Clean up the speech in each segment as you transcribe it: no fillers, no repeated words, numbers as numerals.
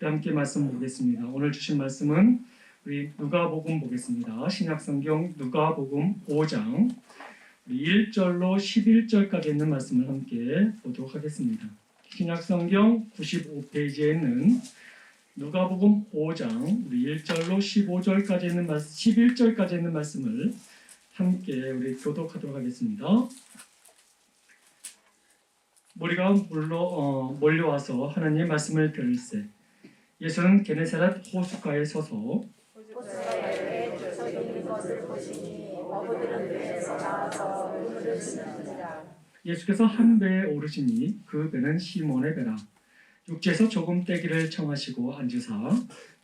함께 말씀 보겠습니다. 오늘 주신 말씀은 우리 누가복음 보겠습니다. 신약성경 누가복음 5장 1절로 11절까지 있는 말씀을 함께 보도록 하겠습니다. 신약성경 95페이지에 있는 누가복음 5장 1절로 15절까지 있는 11절까지 있는 말씀을 함께 우리 교독하도록 하겠습니다. 무리가 몰려와서 하나님의 말씀을 들을세 예수는 게네사렛 호숫가에 서서 예수께서 한 배에 오르시니 그 배는 시몬의 배라. 육지에서 조금 떼기를 청하시고 앉으사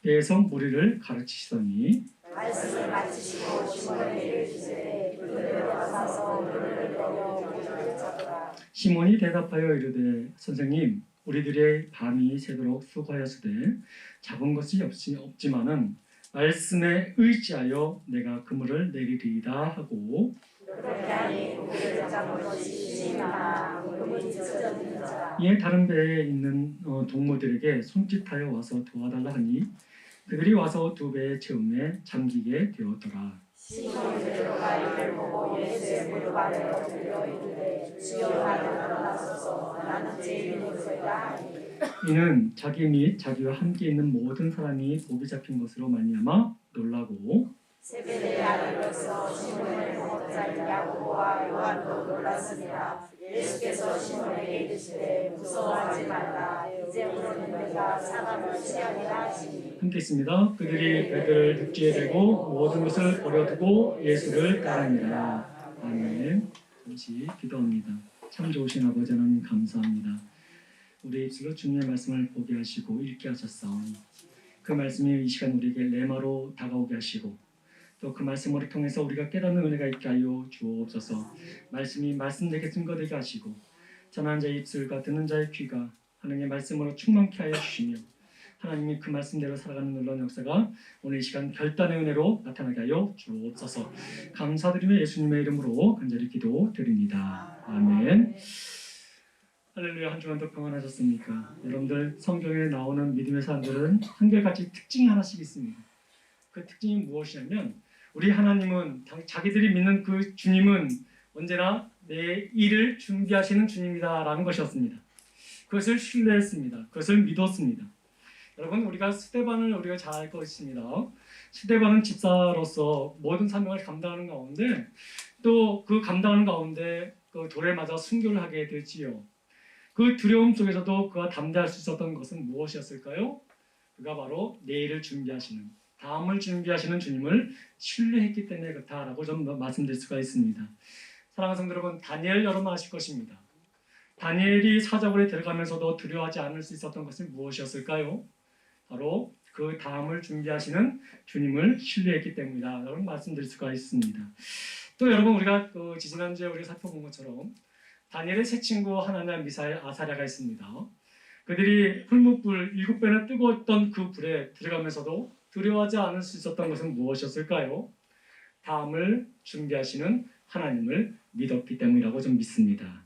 배에서 무리를 가르치시더니 말씀을 마치시고 시몬에게 이르시되 물으로 가서 물을 내려 고기를 잡으라. 시몬이 대답하여 이르되 선생님 우리들의 밤이 새도록 수고하였으되 잡은 것이 없지만은 말씀에 의지하여 내가 그물을 내리리이다 하고 그렇게 하니 고기를 잡은 것이 있지만 그물이 찢어지니라. 이에 다른 배에 있는 동무들에게 손짓하여 와서 도와달라 하니 그들이 와서 두 배의 채움에 잠기게 되었더라. 시몬이 들어가 이를 보고 예수의 무릎 아래 엎드려 이르되 주여 나를 일어나소서 나는 죄인인 것이다 하니 이는 자기 및 자기와 함께 있는 모든 사람이 복이 잡힌 것으로 말미암아 놀라고 세베대의 아들로서 시몬의 동업자인 야고보와 요한도 놀랐습니다. 예수께서 시몬에게 이르시되 무서워하지 말라 이제부터는 내가 사람을 취하리라 하시니 함께 있습니다. 그들이 배를 육지에 대고 모든 것을 버려두고 예수를 따르니라. 아멘. 잠시 기도합니다. 참 좋으신 아버지 하나님 감사합니다. 우리 입술로 주님의 말씀을 보게 하시고 읽게 하셨사오니 그 말씀이 이 시간 우리에게 레마로 다가오게 하시고 또 그 말씀을 통해서 우리가 깨닫는 은혜가 있게 하여 주옵소서. 말씀이 말씀되게 증거되게 하시고 전하는 자의 입술과 듣는 자의 귀가 하나님의 말씀으로 충만케 하여 주시며 하나님이 그 말씀대로 살아가는 놀라운 역사가 오늘 이 시간 결단의 은혜로 나타나게 하여 주옵소서. 감사드리며 예수님의 이름으로 간절히 기도드립니다. 아멘. 할렐루야. 한 주간 더 평안하셨습니까? 여러분들 성경에 나오는 믿음의 사람들은 한결같이 특징이 하나씩 있습니다. 그 특징이 무엇이냐면 우리 하나님은 자기들이 믿는 그 주님은 언제나 내 일을 준비하시는 주님이다라는 것이었습니다. 그것을 신뢰했습니다. 그것을 믿었습니다. 여러분 우리가 스데반을 우리가 잘 알 것입니다. 스데반은 집사로서 모든 사명을 감당하는 가운데 또 그 감당하는 가운데 그 돌에 맞아 순교를 하게 되지요. 그 두려움 속에서도 그가 담대할 수 있었던 것은 무엇이었을까요? 그가 바로 내일을 준비하시는 다음을 준비하시는 주님을 신뢰했기 때문에 그렇다라고 좀 말씀드릴 수가 있습니다. 사랑하는 성도 여러분, 다니엘 여러분 아실 것입니다. 다니엘이 사자굴에 들어가면서도 두려워하지 않을 수 있었던 것은 무엇이었을까요? 바로 그 다음을 준비하시는 주님을 신뢰했기 때문이다. 라는 말씀드릴 수가 있습니다. 또 여러분 우리가 지난주에 우리가 살펴본 것처럼 다니엘의 세 친구 하나냐, 미사엘, 아사랴가 있습니다. 그들이 풀무불 7배나 뜨거웠던 그 불에 들어가면서도 두려워하지 않을 수 있었던 것은 무엇이었을까요? 다음을 준비하시는 하나님을 믿었기 때문이라고 좀 믿습니다.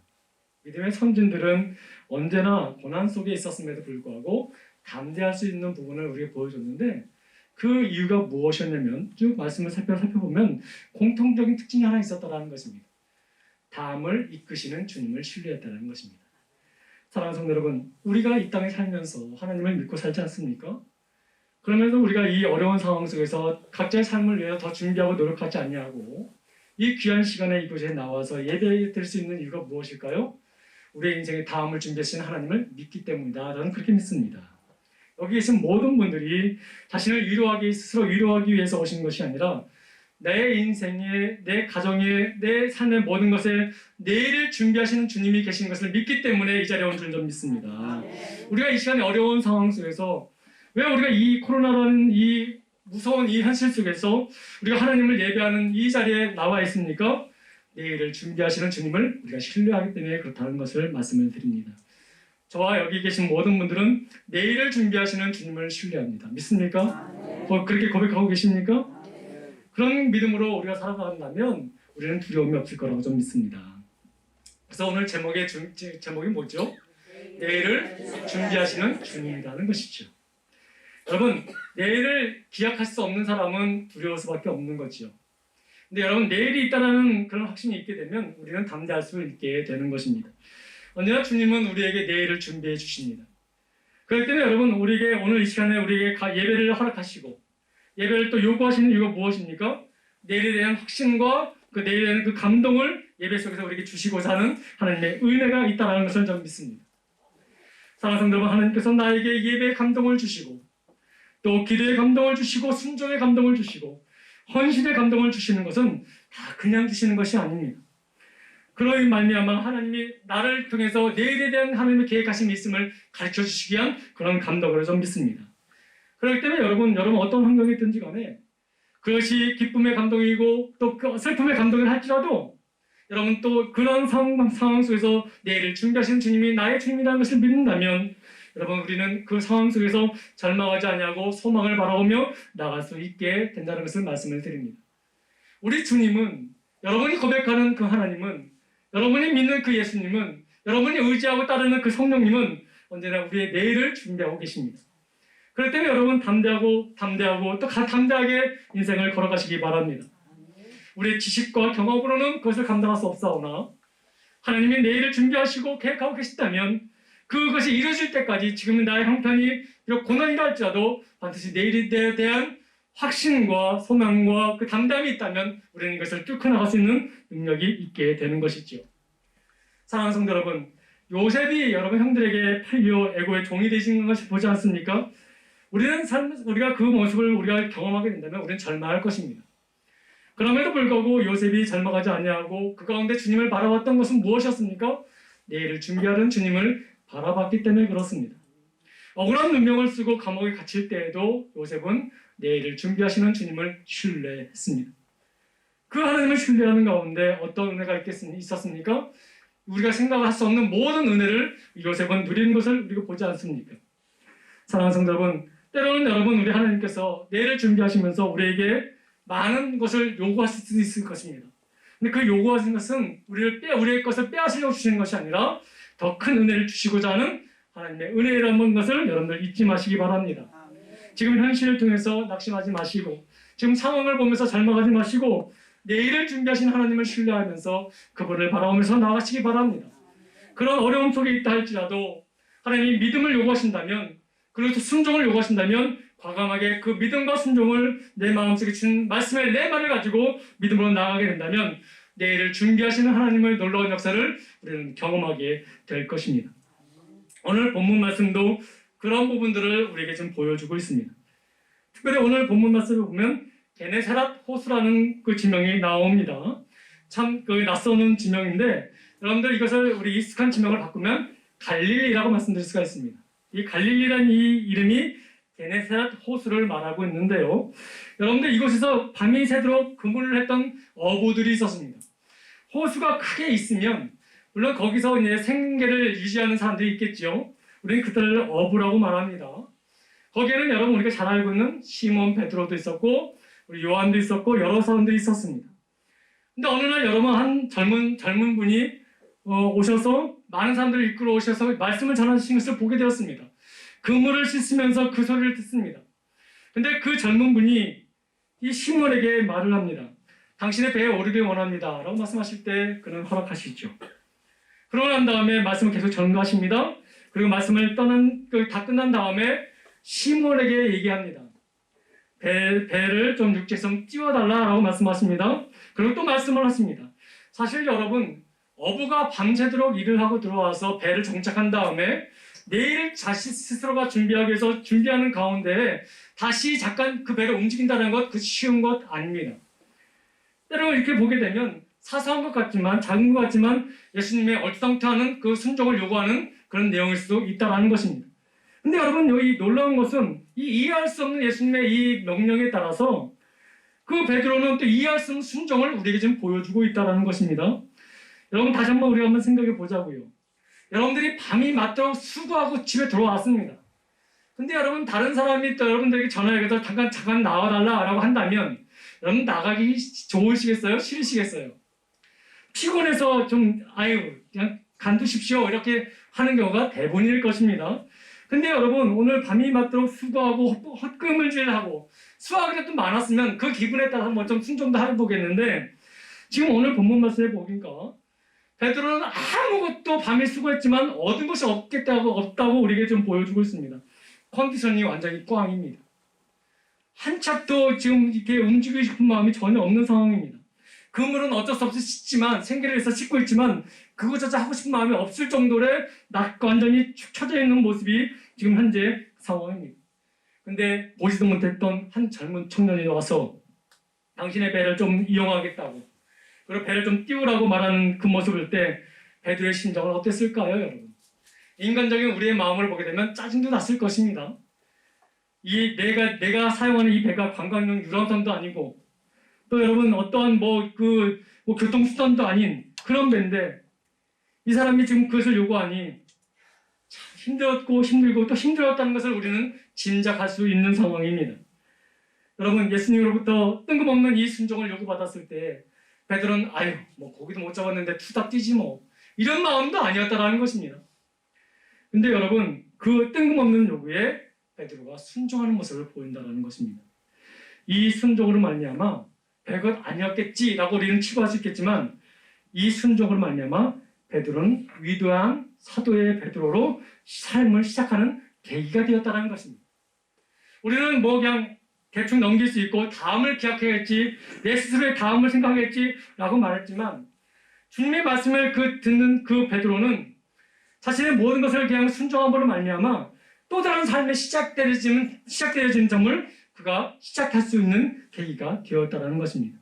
믿음의 선진들은 언제나 고난 속에 있었음에도 불구하고 담대할 수 있는 부분을 우리가 보여줬는데 그 이유가 무엇이었냐면 쭉 말씀을 살펴보면 공통적인 특징이 하나 있었다는 것입니다. 다음을 이끄시는 주님을 신뢰했다는 것입니다. 사랑하는 성도 여러분, 우리가 이 땅에 살면서 하나님을 믿고 살지 않습니까? 그러면서 우리가 이 어려운 상황 속에서 각자의 삶을 위해 더 준비하고 노력하지 않냐고 이 귀한 시간에 이곳에 나와서 예배드릴 수 있는 이유가 무엇일까요? 우리의 인생의 다음을 준비하시는 하나님을 믿기 때문이다. 저는 그렇게 믿습니다. 여기 계신 모든 분들이 자신을 스스로 위로하기 위해서 오신 것이 아니라 내 인생에, 내 가정에, 내 삶의 모든 것에 내일을 준비하시는 주님이 계신 것을 믿기 때문에 이 자리에 온 줄 좀 믿습니다. 우리가 이 시간에 어려운 상황 속에서 왜 우리가 이 코로나라는 이 무서운 이 현실 속에서 우리가 하나님을 예배하는 이 자리에 나와 있습니까? 내일을 준비하시는 주님을 우리가 신뢰하기 때문에 그렇다는 것을 말씀을 드립니다. 저와 여기 계신 모든 분들은 내일을 준비하시는 주님을 신뢰합니다. 믿습니까? 그렇게 고백하고 계십니까? 그런 믿음으로 우리가 살아간다면 우리는 두려움이 없을 거라고 좀 믿습니다. 그래서 오늘 제목이 뭐죠? 내일을 준비하시는 주님이라는 것이죠. 여러분, 내일을 기약할 수 없는 사람은 두려울 수밖에 없는 거지요. 근데 여러분, 내일이 있다는 그런 확신이 있게 되면 우리는 담대할 수 있게 되는 것입니다. 언제나 주님은 우리에게 내일을 준비해 주십니다. 그렇기 때문에 여러분, 우리에게 오늘 이 시간에 우리에게 예배를 허락하시고 예배를 또 요구하시는 이유가 무엇입니까? 내일에 대한 확신과 그 내일에 대한 그 감동을 예배 속에서 우리에게 주시고자 하는 하나님의 은혜가 있다는 것을 저는 믿습니다. 사랑하는 성도 여러분, 하나님께서 나에게 예배의 감동을 주시고 또 기도의 감동을 주시고 순종의 감동을 주시고 헌신의 감동을 주시는 것은 다 그냥 주시는 것이 아닙니다. 그러이 말미암아 하나님이 나를 통해서 내일에 대한 하나님의 계획하심이 있음을 가르쳐 주시기 위한 그런 감동을 좀 믿습니다. 그렇기 때문에 여러분 어떤 환경이 있든지 간에 그것이 기쁨의 감동이고 또 슬픔의 감동을 할지라도 여러분 또 그런 상황 속에서 내일을 준비하시는 주님이 나의 주님이라는 것을 믿는다면 여러분 우리는 그 상황 속에서 절망하지 아니하고 소망을 바라보며 나갈 수 있게 된다는 것을 말씀을 드립니다. 우리 주님은 여러분이 고백하는 그 하나님은 여러분이 믿는 그 예수님은 여러분이 의지하고 따르는 그 성령님은 언제나 우리의 내일을 준비하고 계십니다. 그렇기 때문에 여러분 담대하고 또 담대하게 인생을 걸어가시기 바랍니다. 우리의 지식과 경험으로는 그것을 감당할 수 없사오나 하나님이 내일을 준비하시고 계획하고 계시다면 그것이 이루어질 때까지 지금 나의 형편이 비록 고난이라 할지라도 반드시 내일에 대한 확신과 소망과 그 담담이 있다면 우리는 이것을 뚫고 나갈 수 있는 능력이 있게 되는 것이지요. 사랑하는 성도 여러분, 요셉이 여러분 형들에게 팔려 애고의 종이 되신 것을 보지 않습니까? 우리가 그 모습을 우리가 경험하게 된다면 우리는 절망할 것입니다. 그럼에도 불구하고 요셉이 절망하지 아니하고 그 가운데 주님을 바라봤던 것은 무엇이었습니까? 내일을 준비하는 주님을 바라봤기 때문에 그렇습니다. 억울한 누명을 쓰고 감옥에 갇힐 때에도 요셉은 내일을 준비하시는 주님을 신뢰했습니다. 그 하나님을 신뢰하는 가운데 어떤 은혜가 있었습니까? 우리가 생각할 수 없는 모든 은혜를 요셉은 누리는 것을 우리가 보지 않습니까? 사랑하는 성도 여러분, 때로는 여러분 우리 하나님께서 내일을 준비하시면서 우리에게 많은 것을 요구하실 수도 있을 것입니다. 근데 그 요구하신 것은 우리의 것을 빼앗으려고 주시는 것이 아니라 더 큰 은혜를 주시고자 하는 하나님의 은혜라는 것을 여러분들 잊지 마시기 바랍니다. 지금 현실을 통해서 낙심하지 마시고 지금 상황을 보면서 절망하지 마시고 내일을 준비하신 하나님을 신뢰하면서 그분을 바라보면서 나아가시기 바랍니다. 그런 어려움 속에 있다 할지라도 하나님이 믿음을 요구하신다면 그리고 또 순종을 요구하신다면 과감하게 그 믿음과 순종을 내 마음속에 준 말씀의 내 말을 가지고 믿음으로 나아가게 된다면 내일을 준비하시는 하나님의 놀라운 역사를 우리는 경험하게 될 것입니다. 오늘 본문 말씀도 그런 부분들을 우리에게 좀 보여주고 있습니다. 특별히 오늘 본문 말씀을 보면 게네사렛 호수라는 그 지명이 나옵니다. 참 그 낯서는 지명인데 여러분들 이것을 우리 익숙한 지명을 바꾸면 갈릴리라고 말씀드릴 수가 있습니다. 이 갈릴리라는 이 이름이 게네사렛 호수를 말하고 있는데요. 여러분들 이곳에서 밤이 새도록 근무를 했던 어부들이 있었습니다. 호수가 크게 있으면 물론 거기서 이제 생계를 유지하는 사람들이 있겠죠. 우리는 그들을 어부라고 말합니다. 거기에는 여러분 우리가 잘 알고 있는 시몬 베드로도 있었고 우리 요한도 있었고 여러 사람들이 있었습니다. 근데 어느 날 여러분 한 젊은 분이 오셔서 많은 사람들을 이끌어 오셔서 말씀을 전하시는 것을 보게 되었습니다. 그물을 씻으면서 그 소리를 듣습니다. 근데 그 젊은 분이 이 시몬에게 말을 합니다. 당신의 배에 오르길 원합니다. 라고 말씀하실 때 그는 허락하시죠. 그러고 난 다음에 말씀을 계속 전가하십니다. 그리고 말씀을 다 끝난 다음에 시몬에게 얘기합니다. 배를 좀 육지에서 띄워달라라고 말씀하십니다. 그리고 또 말씀을 하십니다. 사실 여러분 어부가 밤새도록 일을 하고 들어와서 배를 정착한 다음에 내일 자신 스스로가 준비하기 위해서 준비하는 가운데 다시 잠깐 그 배를 움직인다는 것 그 쉬운 것 아닙니다. 때로 이렇게 보게 되면 사소한 것 같지만 작은 것 같지만 예수님의 얼토당토하는 그 순종을 요구하는 그런 내용일 수도 있다는 것입니다. 근데 여러분 여기 놀라운 것은 이 이해할 수 없는 예수님의 이 명령에 따라서 그 베드로는 또 이해할 수 없는 순종을 우리에게 지금 보여주고 있다는 것입니다. 여러분 다시 한번 우리가 한번 생각해 보자고요. 여러분들이 밤이 맞도록 수고하고 집에 들어왔습니다. 근데 여러분 다른 사람이 또 여러분들에게 전화해서 잠깐 나와달라고 한다면 여러분 나가기 좋으시겠어요? 싫으시겠어요? 피곤해서 좀 그냥 간두십시오 이렇게 하는 경우가 대부분일 것입니다. 근데 여러분 오늘 밤이 맞도록 수고하고 헛금을질하고 수학이 좀 많았으면 그 기분에 따라서 뭐 좀 순종도 해보겠는데 지금 오늘 본문 말씀에 보니까 베드로는 아무것도 밤에 수고했지만 얻은 것이 없다고 우리에게 좀 보여주고 있습니다. 컨디션이 완전히 꽝입니다. 한 찹도 지금 이렇게 움직이고 싶은 마음이 전혀 없는 상황입니다. 그물은 어쩔 수 없이 씻지만 생계를 위해서 씻고 있지만 그거조차 하고 싶은 마음이 없을 정도의 완전히 축 처져 있는 모습이 지금 현재 상황입니다. 근데 보지도 못했던 한 젊은 청년이 와서 당신의 배를 좀 이용하겠다고 그리고 배를 좀 띄우라고 말하는 그 모습을 볼 때 베드로의 심정은 어땠을까요, 여러분? 인간적인 우리의 마음을 보게 되면 짜증도 났을 것입니다. 이 내가 사용하는 이 배가 관광용 유람선도 아니고 또 여러분 어떠한 교통수단도 아닌 그런 배인데 이 사람이 지금 그것을 요구하니 참 힘들었고 힘들고 또 힘들었다는 것을 우리는 짐작할 수 있는 상황입니다. 여러분 예수님으로부터 뜬금없는 이 순종을 요구받았을 때 베드로는 아유 뭐 고기도 못 잡았는데 투닥 뛰지 뭐 이런 마음도 아니었다라는 것입니다. 근데 여러분 그 뜬금없는 요구에 베드로가 순종하는 모습을 보인다는 것입니다. 이 순종으로 말미암아 별것 아니었겠지라고 우리는 치부할 수 있겠지만 이 순종으로 말미암아 베드로는 위대한 사도의 베드로로 삶을 시작하는 계기가 되었다는 것입니다. 우리는 뭐 그냥 대충 넘길 수 있고 다음을 기약해야겠지 내 스스로의 다음을 생각하겠지라고 말했지만 주님의 말씀을 듣는 그 베드로는 자신의 모든 것을 그냥 순종함으로 말미암아 또 다른 삶의 시작되어지는 점을 그가 시작할 수 있는 계기가 되었다는 것입니다.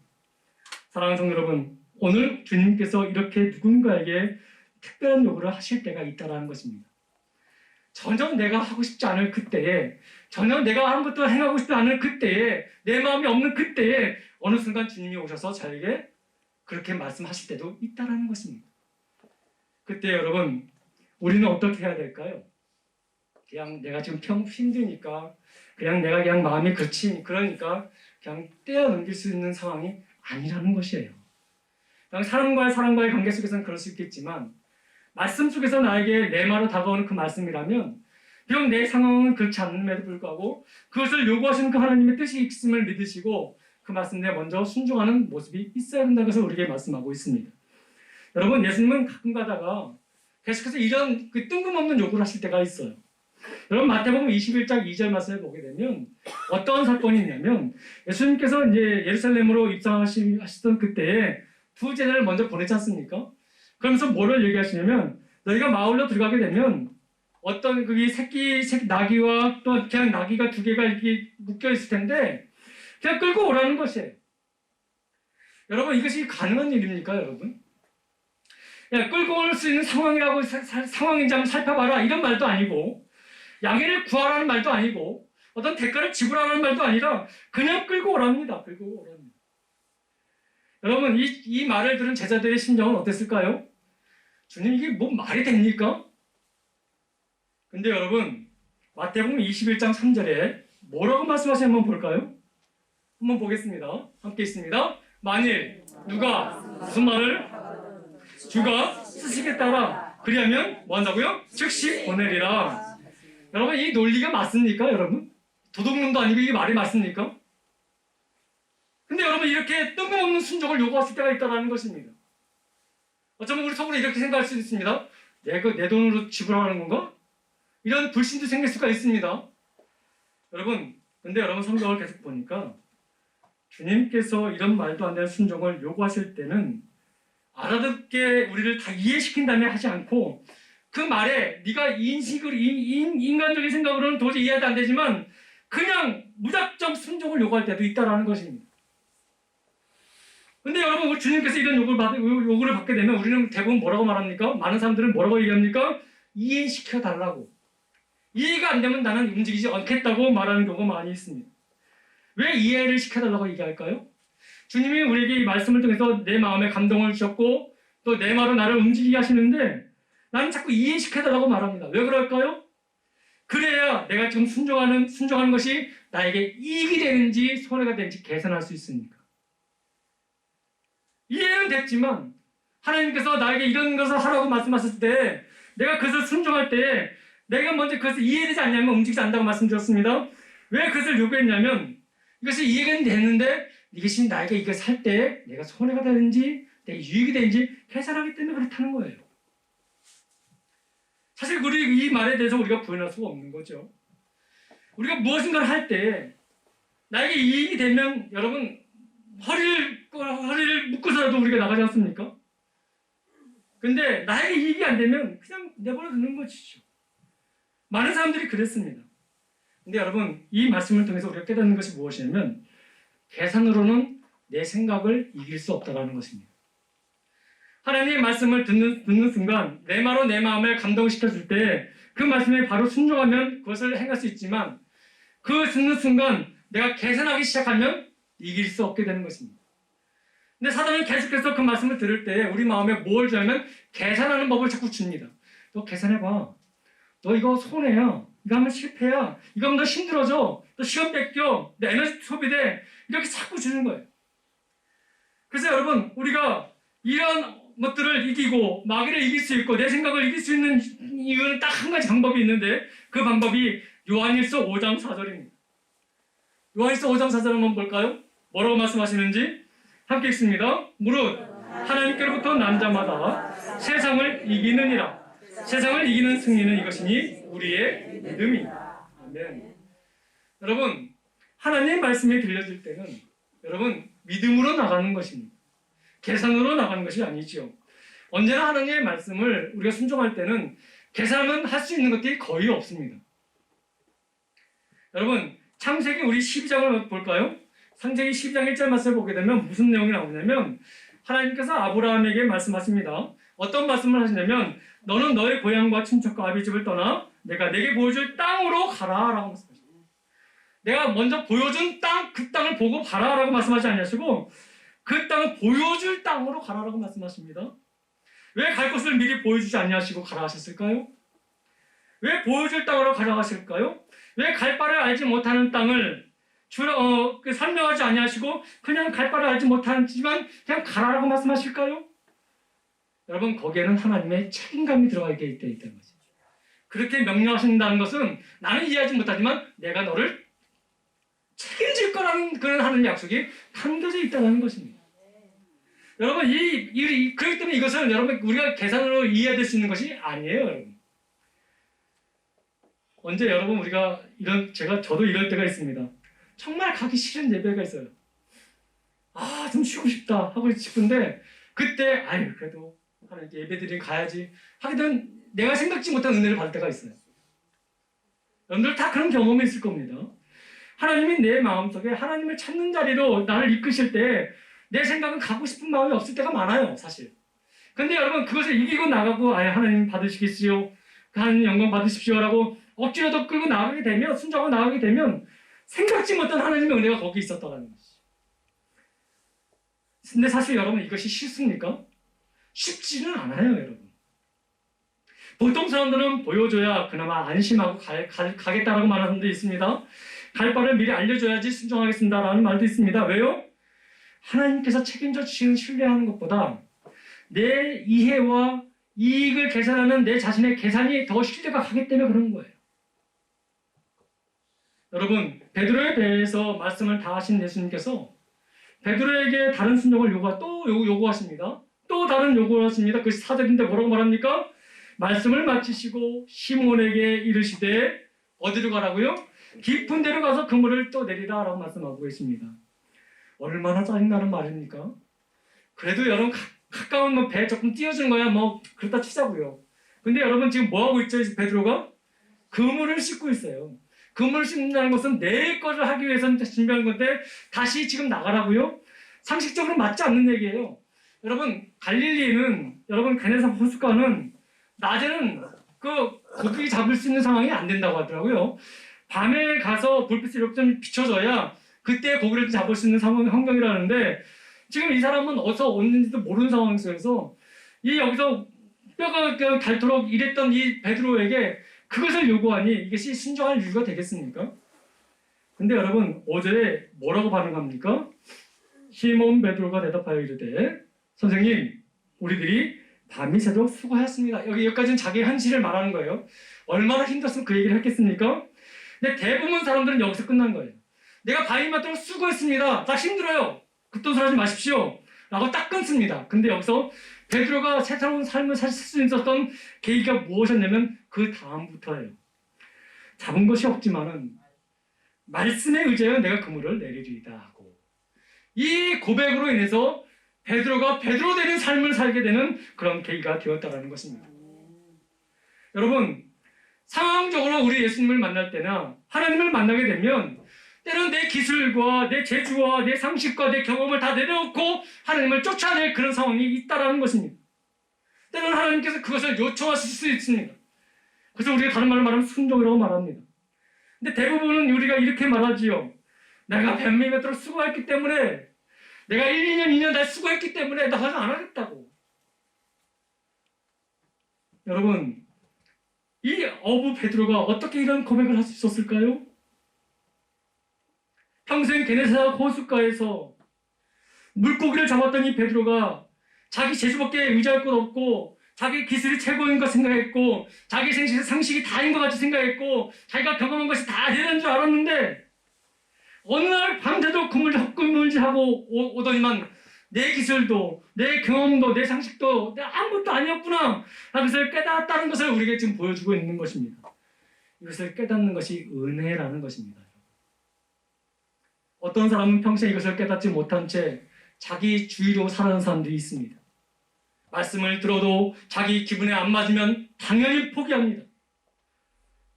사랑하는 성도 여러분, 오늘 주님께서 이렇게 누군가에게 특별한 요구를 하실 때가 있다는 것입니다. 전혀 내가 하고 싶지 않을 그때에, 전혀 내가 아무것도 행하고 싶지 않을 그때에, 내 마음이 없는 그때에 어느 순간 주님이 오셔서 저에게 그렇게 말씀하실 때도 있다는 것입니다. 그때 여러분, 우리는 어떻게 해야 될까요? 그냥 내가 지금 힘드니까 그냥 내가 그냥 마음이 그러니까 그냥 떼어 넘길 수 있는 상황이 아니라는 것이에요. 그냥 사람과의 관계 속에서는 그럴 수 있겠지만 말씀 속에서 나에게 내 말로 다가오는 그 말씀이라면 비록 내 상황은 그렇지 않음에도 불구하고 그것을 요구하시는 그 하나님의 뜻이 있음을 믿으시고 그 말씀에 먼저 순종하는 모습이 있어야 된다는 것을 우리에게 말씀하고 있습니다. 여러분 예수님은 가끔 가다가 계속해서 이런 뜬금없는 요구를 하실 때가 있어요. 여러분 마태복음 21장 2절 말씀을 보게 되면 어떠한 사건이 있냐면 예수님께서 이제 예루살렘으로 입성하시던 그때에 두 제자를 먼저 보내지 않습니까? 그러면서 뭐를 얘기하시냐면 너희가 마을로 들어가게 되면 어떤 그게 새끼 나귀와 또 그냥 나귀가 두 개가 이렇게 묶여 있을 텐데 그냥 끌고 오라는 것이에요. 여러분 이것이 가능한 일입니까, 여러분? 야, 끌고 올 수 있는 상황이라고 상황인지 한번 살펴봐라 이런 말도 아니고 양해를 구하라는 말도 아니고 어떤 대가를 지불하라는 말도 아니라 그냥 끌고 오랍니다. 끌고 오랍니다. 여러분 이 말을 들은 제자들의 심정은 어땠을까요? 주님 이게 뭐 말이 됩니까? 근데 여러분 마태복음 21장 3절에 뭐라고 말씀하시는지 한번 볼까요? 한번 보겠습니다. 함께 있습니다. 만일 누가 무슨 말을 주가 쓰시겠다라 그리하면 뭐 한다고요? 즉시 보내리라. 여러분 이 논리가 맞습니까? 여러분? 도둑놈도 아니고 이게 말이 맞습니까? 근데 여러분 이렇게 뜬금없는 순종을 요구하실 때가 있다는 것입니다. 어쩌면 우리 속으로 이렇게 생각할 수 있습니다. 내 돈으로 지불하는 건가? 이런 불신도 생길 수가 있습니다. 여러분 근데 여러분 성경을 계속 보니까 주님께서 이런 말도 안 되는 순종을 요구하실 때는 알아듣게 우리를 다 이해시킨 다음에 하지 않고 그 말에 네가 인간적인 생각으로는 도저히 이해도 안 되지만 그냥 무작정 순종을 요구할 때도 있다는 것입니다. 근데 여러분 주님께서 이런 요구를 받게 되면 우리는 대부분 뭐라고 말합니까? 많은 사람들은 뭐라고 얘기합니까? 이해시켜 달라고. 이해가 안 되면 나는 움직이지 않겠다고 말하는 경우가 많이 있습니다. 왜 이해를 시켜달라고 얘기할까요? 주님이 우리에게 이 말씀을 통해서 내 마음에 감동을 주셨고 또 내 말로 나를 움직이게 하시는데 나는 자꾸 이해시켜달라고 말합니다. 왜 그럴까요? 그래야 내가 지금 순종하는 것이 나에게 이익이 되는지 손해가 되는지 계산할 수 있으니까. 이해는 됐지만 하나님께서 나에게 이런 것을 하라고 말씀하셨을 때 내가 그것을 순종할 때 내가 먼저 그것을 이해되지 않냐면 움직이지 않는다고 말씀드렸습니다. 왜 그것을 요구했냐면 이것이 이해가 되는데 이것이 나에게 이걸 살 때 내가 손해가 되는지 내가 유익이 되는지 계산하기 때문에 그렇다는 거예요. 사실 우리 이 말에 대해서 우리가 부인할 수가 없는 거죠. 우리가 무엇인가를 할 때 나에게 이익이 되면 여러분 허리를 묶고서라도 우리가 나가지 않습니까? 근데 나에게 이익이 안 되면 그냥 내버려 두는 것이죠. 많은 사람들이 그랬습니다. 근데 여러분 이 말씀을 통해서 우리가 깨닫는 것이 무엇이냐면 계산으로는 내 생각을 이길 수 없다는 것입니다. 하나님의 말씀을 듣는 순간 내 말로 내 마음을 감동시켜줄 때 그 말씀에 바로 순종하면 그것을 행할 수 있지만 그 듣는 순간 내가 계산하기 시작하면 이길 수 없게 되는 것입니다. 근데 사단은 계속해서 그 말씀을 들을 때 우리 마음에 뭘 주냐면 계산하는 법을 자꾸 줍니다. 너 계산해봐. 너 이거 손해야. 이거 하면 실패야. 이거 하면 너 힘들어져. 너 시간 뺏겨. 내 에너지 소비돼. 이렇게 자꾸 주는 거예요. 그래서 여러분 우리가 이런 것들을 이기고 마귀를 이길 수 있고 내 생각을 이길 수 있는 이유는 딱 한 가지 방법이 있는데 그 방법이 요한일서 5장 4절입니다. 요한일서 5장 4절 한번 볼까요? 뭐라고 말씀하시는지 함께 읽습니다. 무릇 하나님께로부터 난 자마다 세상을 이기느니라. 세상을 이기는 승리는 이것이니 우리의 믿음이다. 아멘. 여러분 하나님의 말씀이 들려질 때는 여러분 믿음으로 나가는 것입니다. 계산으로 나가는 것이 아니죠. 언제나 하나님의 말씀을 우리가 순종할 때는 계산은 할 수 있는 것들이 거의 없습니다. 여러분 창세기 우리 12장을 볼까요? 창세기 12장 1절 말씀을 보게 되면 무슨 내용이 나오냐면 하나님께서 아브라함에게 말씀하십니다. 어떤 말씀을 하시냐면 너는 너의 고향과 친척과 아비집을 떠나 내가 내게 보여줄 땅으로 가라 라고 말씀하십니다. 내가 먼저 보여준 땅, 그 땅을 보고 가라 라고 말씀하지 않으시고 그 땅을 보여줄 땅으로 가라라고 말씀하십니다. 왜 갈 곳을 미리 보여주지 않으시고 가라 하셨을까요? 왜 보여줄 땅으로 가라 하실까요? 왜 갈 바를 알지 못하는 땅을 설명하지 아니하시고 그냥 갈 바를 알지 못하지만 그냥 가라라고 말씀하실까요? 여러분 거기에는 하나님의 책임감이 들어가 있기 때문에 거죠. 그렇게 명령하신다는 것은 나는 이해하지 못하지만 내가 너를 책임질 거라는 그런 하는 약속이 담겨져 있다는 것입니다. 여러분 그렇기 때문에 이것은 여러분 우리가 계산으로 이해될 수 있는 것이 아니에요, 여러분. 언제 여러분 우리가 저도 이럴 때가 있습니다. 정말 가기 싫은 예배가 있어요. 좀 쉬고 싶다 하고 싶은데 그때 그래도 하나님께 예배드리면 가야지 하게 되면 내가 생각지 못한 은혜를 받을 때가 있어요. 여러분들 다 그런 경험이 있을 겁니다. 하나님이 내 마음속에 하나님을 찾는 자리로 나를 이끄실 때 내 생각은 가고 싶은 마음이 없을 때가 많아요, 사실. 근데 여러분 그것을 이기고 나가고 하나님 받으시겠지요, 하나님 영광 받으십시오라고 억지로도 끌고 나가게 되면 순종하고 나가게 되면 생각지 못한 하나님의 은혜가 거기 있었다는 것이죠. 근데 사실 여러분 이것이 쉽습니까? 쉽지는 않아요, 여러분. 보통 사람들은 보여줘야 그나마 안심하고 가겠다라고 말하는 분도 있습니다. 갈 바를 미리 알려줘야지 순종하겠습니다라는 말도 있습니다. 왜요? 하나님께서 책임져 주시는 신뢰하는 것보다 내 이해와 이익을 계산하는 내 자신의 계산이 더 신뢰가 가기 때문에 그런 거예요. 여러분 베드로에 대해서 말씀을 다 하신 예수님께서 베드로에게 다른 순종을 요구하십니다. 또 다른 요구를 하십니다. 그것이 4절인데 뭐라고 말합니까? 말씀을 마치시고 시몬에게 이르시되 어디로 가라고요? 깊은 데로 가서 그물을 또 내리라 라고 말씀하고 계십니다. 얼마나 짜증나는 말입니까? 그래도 여러분 가까운 배 조금 띄워주는 거야 그렇다 치자고요. 근데 여러분 지금 뭐하고 있죠? 베드로가? 그물을 씻고 있어요. 그물을 씻는다는 것은 내 것을 하기 위해서 준비한 건데 다시 지금 나가라고요? 상식적으로 맞지 않는 얘기예요. 여러분 갈릴리는 여러분 게네사 호숫가는 낮에는 고기 잡을 수 있는 상황이 안 된다고 하더라고요. 밤에 가서 불빛이 이렇게 좀 비춰져야 그때 고기를 잡을 수 있는 환경이라는데 지금 이 사람은 어디서 오는지도 모르는 상황 속에서 여기서 뼈가 닳도록 일했던 이 베드로에게 그것을 요구하니 이것이 순종할 이유가 되겠습니까? 근데 여러분 5절에 뭐라고 반응합니까? 시몬 베드로가 대답하여 이르되 선생님 우리들이 밤이 새도록 수고하였습니다. 여기까지는 자기의 현실을 말하는 거예요. 얼마나 힘들었으면 그 얘기를 했겠습니까? 근데 대부분 사람들은 여기서 끝난 거예요. 내가 밤이 맞도록 수고했습니다. 다 힘들어요. 겉돈소리하지 마십시오. 라고 딱 끊습니다. 근데 여기서 베드로가 새로운 삶을 살 수 있었던 계기가 무엇이었냐면 그 다음부터예요. 잡은 것이 없지만은 말씀에 의지하여 내가 그물을 내리리이다 하고, 이 고백으로 인해서 베드로가 베드로 되는 삶을 살게 되는 그런 계기가 되었다는 것입니다. 여러분, 상황적으로 우리 예수님을 만날 때나 하나님을 만나게 되면 때로는 내 기술과 내 재주와 내 상식과 내 경험을 다 내려놓고 하나님을 쫓아낼 그런 상황이 있다는 것입니다. 때로는 하나님께서 그것을 요청하실 수 있습니다. 그래서 우리가 다른 말로 말하면 순종이라고 말합니다. 근데 대부분은 우리가 이렇게 말하지요. 내가 뱀이 맺도록 수고했기 때문에, 내가 1, 2년, 2년 다 수고했기 때문에 나 하지 안 하겠다고. 여러분, 이 어부 베드로가 어떻게 이런 고백을 할 수 있었을까요? 평생 게네사렛 호숫가에서 물고기를 잡았던 이 베드로가 자기 재주밖에 의지할 것 없고, 자기 기술이 최고인 것 생각했고, 자기 상식이 다인 것 같이 생각했고, 자기가 경험한 것이 다 되는 줄 알았는데, 어느 날 밤새도록 그물질하고 오더니만 내 기술도, 내 경험도, 내 상식도 내 아무것도 아니었구나 라는 것을 깨달았다는 것을 우리에게 지금 보여주고 있는 것입니다. 이것을 깨닫는 것이 은혜라는 것입니다. 어떤 사람은 평생 이것을 깨닫지 못한 채 자기 주의로 살아가는 사람들이 있습니다. 말씀을 들어도 자기 기분에 안 맞으면 당연히 포기합니다.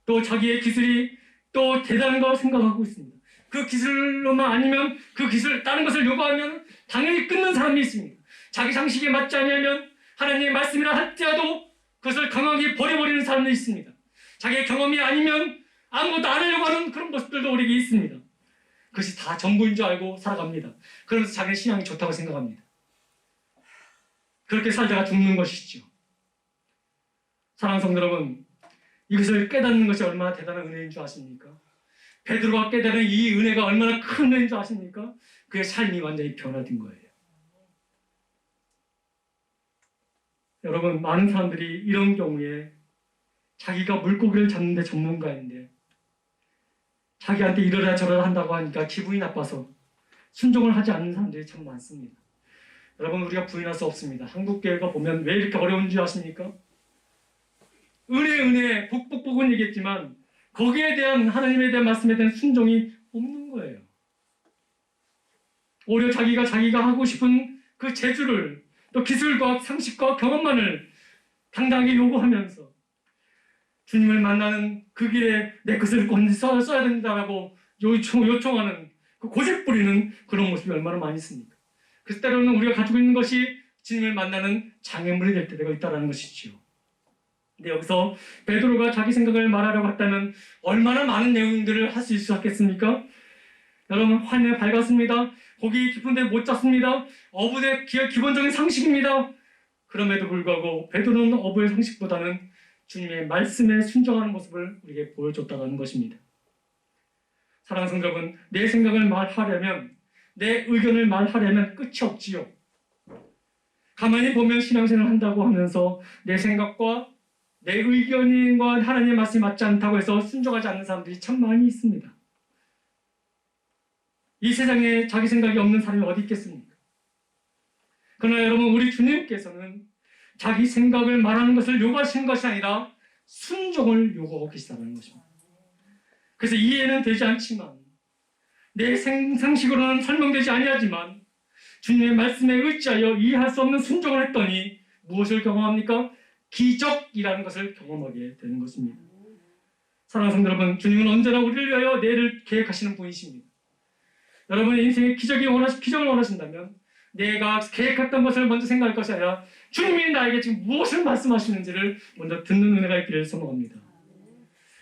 또 자기의 기술이 또 대단한 거 생각하고 있습니다. 그 기술로만 아니면 그 기술 다른 것을 요구하면 당연히 끊는 사람이 있습니다. 자기 상식에 맞지 않으면 하나님의 말씀이라 할지라도 그것을 강하게 버려버리는 사람도 있습니다. 자기의 경험이 아니면 아무것도 안 하려고 하는 그런 모습들도 우리에게 있습니다. 그것이 다 전부인 줄 알고 살아갑니다. 그러면서 자기의 신앙이 좋다고 생각합니다. 그렇게 살다가 죽는 것이죠. 사랑하는 성도 여러분, 이것을 깨닫는 것이 얼마나 대단한 은혜인 줄 아십니까? 베드로가 깨달은 이 은혜가 얼마나 큰 은혜인 줄 아십니까? 그의 삶이 완전히 변화된 거예요. 여러분, 많은 사람들이 이런 경우에 자기가 물고기를 잡는 데 전문가인데 자기한테 이러라 저러라 한다고 하니까 기분이 나빠서 순종을 하지 않는 사람들이 참 많습니다. 여러분, 우리가 부인할 수 없습니다. 한국교회가 보면 왜 이렇게 어려운 줄 아십니까? 은혜, 복은 얘기했지만 거기에 대한 하나님에 대한 말씀에 대한 순종이 없는 거예요. 오히려 자기가 하고 싶은 그 재주를, 또 기술과 상식과 경험만을 당당하게 요구하면서 주님을 만나는 그 길에 내 것을 써야 된다라고 요청하는 그 고집 부리는 그런 모습이 얼마나 많이 있습니까? 그래서 때로는 우리가 가지고 있는 것이 주님을 만나는 장애물이 될 때가 있다는 것이지요. 근데 여기서 베드로가 자기 생각을 말하려고 했다면 얼마나 많은 내용들을 할 수 있었겠습니까? 여러분, 환에 밝았습니다. 고기 깊은 데 못 잡습니다. 어부의 기본적인 상식입니다. 그럼에도 불구하고 베드로는 어부의 상식보다는 주님의 말씀에 순종하는 모습을 우리에게 보여줬다는 것입니다. 사랑하는 성도 여러분, 내 생각을 말하려면, 내 의견을 말하려면 끝이 없지요. 가만히 보면 신앙생활을 한다고 하면서 내 생각과 내 의견과 하나님의 말씀이 맞지 않다고 해서 순종하지 않는 사람들이 참 많이 있습니다. 이 세상에 자기 생각이 없는 사람이 어디 있겠습니까? 그러나 여러분, 우리 주님께서는 자기 생각을 말하는 것을 요구하시는 것이 아니라 순종을 요구하고 계시다는 것입니다. 그래서 이해는 되지 않지만, 내 상식으로는 설명되지 아니하지만 주님의 말씀에 의지하여 이해할 수 없는 순종을 했더니 무엇을 경험합니까? 기적이라는 것을 경험하게 되는 것입니다. 사랑하는 성도 여러분, 주님은 언제나 우리를 위하여 내일을 계획하시는 분이십니다. 여러분의 인생에 기적을 원하신다면 내가 계획했던 것을 먼저 생각할 것이 아니라 주님이 나에게 지금 무엇을 말씀하시는지를 먼저 듣는 은혜가 있기를 소망합니다.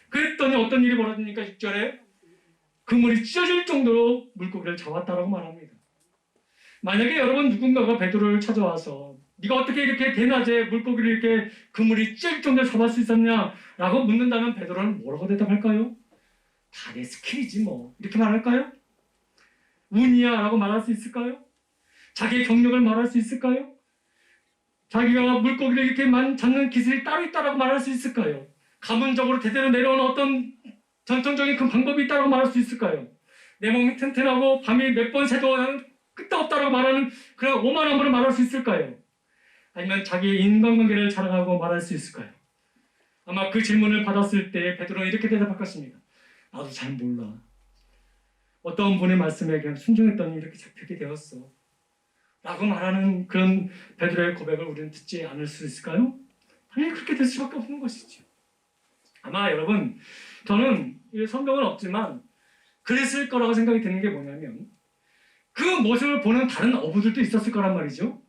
그랬더니 어떤 일이 벌어집니까? 6절에 그물이 찢어질 정도로 물고기를 잡았다라고 말합니다. 만약에 여러분 누군가가 베드로를 찾아와서 네가 어떻게 이렇게 대낮에 물고기를 이렇게 그물이 찢어질 정도로 잡을 수 있었냐라고 묻는다면 베드로는 뭐라고 대답할까요? 다 내 스킬이지 뭐, 이렇게 말할까요? 운이야 라고 말할 수 있을까요? 자기의 경력을 말할 수 있을까요? 자기가 물고기를 이렇게 잡는 기술이 따로 있다라고 말할 수 있을까요? 가문적으로 대대로 내려오는 어떤 전통적인 그 방법이 있다고 말할 수 있을까요? 내 몸이 튼튼하고 밤이 몇 번 새도 끄떡없다라고 말하는 그런 오만함으로 말할 수 있을까요? 아니면 자기의 인간관계를 자랑하고 말할 수 있을까요? 아마 그 질문을 받았을 때 베드로는 이렇게 대답할 것입니다. 나도 잘 몰라. 어떤 분의 말씀에 그냥 순종했더니 이렇게 잡히게 되었어. 라고 말하는 그런 베드로의 고백을 우리는 듣지 않을 수 있을까요? 당연히 그렇게 될 수밖에 없는 것이죠. 아마 여러분, 저는 성경은 없지만 그랬을 거라고 생각이 드는 게 뭐냐면 그 모습을 보는 다른 어부들도 있었을 거란 말이죠.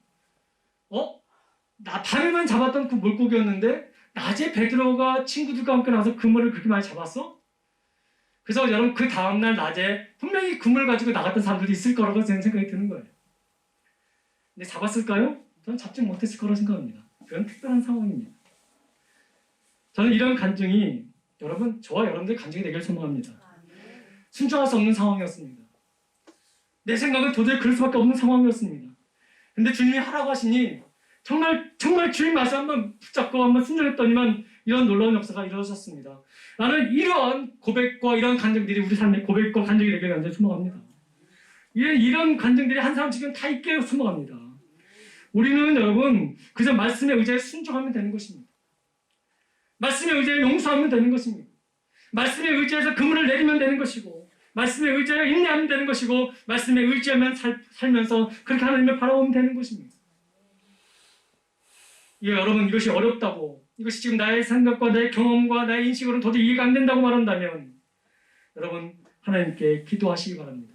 밤에만 잡았던 그 물고기였는데 낮에 베드로가 친구들과 함께 나와서 그물을 그렇게 많이 잡았어? 그래서 여러분 그 다음날 낮에 분명히 그물 가지고 나갔던 사람들이 있을 거라고 저는 생각이 드는 거예요. 근데 잡았을까요? 저는 잡지 못했을 거라고 생각합니다. 그건 특별한 상황입니다. 저는 이런 간증이 여러분, 저와 여러분들의 간증이 되길 소망합니다. 순종할 수 없는 상황이었습니다. 내 생각은 도저히 그럴 수밖에 없는 상황이었습니다. 근데 주님이 하라고 하시니 정말 주님 말씀 한번 붙잡고 한번 순종했더니만 이런 놀라운 역사가 이루어졌습니다. 나는 이러한 고백과 이런 간증들이 우리 삶의 고백과 간증이 되길 간절히 소망합니다. 이런 간증들이 한 사람씩은 다 있게 소망합니다. 우리는 여러분 그저 말씀에 의지해 순종하면 되는 것입니다. 말씀에 의지해 용서하면 되는 것입니다. 말씀에 의지해서 그물을 내리면 되는 것이고 말씀에 의지하여 인내하면 되는 것이고 말씀에 의지하면 살면서 그렇게 하나님을 바라보면 되는 것입니다. 여러분 이것이 어렵다고 이것이 지금 나의 생각과 나의 경험과 나의 인식으로는 도저히 이해가 안 된다고 말한다면 여러분 하나님께 기도하시기 바랍니다.